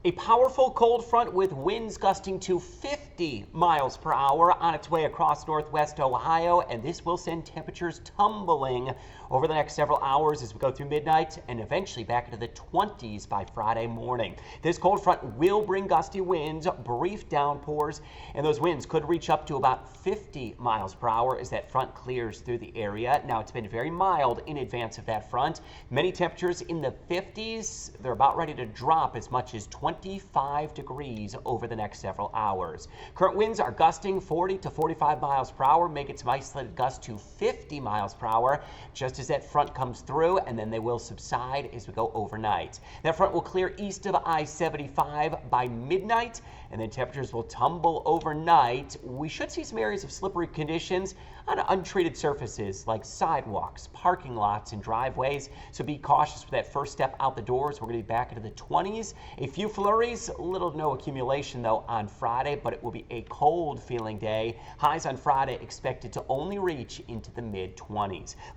A powerful cold front with winds gusting to 50 miles per hour on its way across northwest Ohio, and this will send temperatures tumbling over the next several hours as we go through midnight and eventually back into the 20s by Friday morning. This cold front will bring gusty winds, brief downpours, and those winds could reach up to about 50 miles per hour as that front clears through the area. Now, it's been very mild in advance of that front. Many temperatures in the 50s. They're about ready to drop as much as 25 degrees over the next several hours. Current winds are gusting 40 to 45 miles per hour, making some isolated gusts to 50 miles per hour just as that front comes through, and then they will subside as we go overnight. That front will clear east of I-75 by midnight, and then temperatures will tumble overnight. We should see some areas of slippery conditions on untreated surfaces like sidewalks, parking lots, and driveways, so be cautious for that first step out the doors. We're going to be back into the 20s. A few flurries, little to no accumulation though on Friday, but it will be a cold feeling day. Highs on Friday expected to only reach into the mid-20s.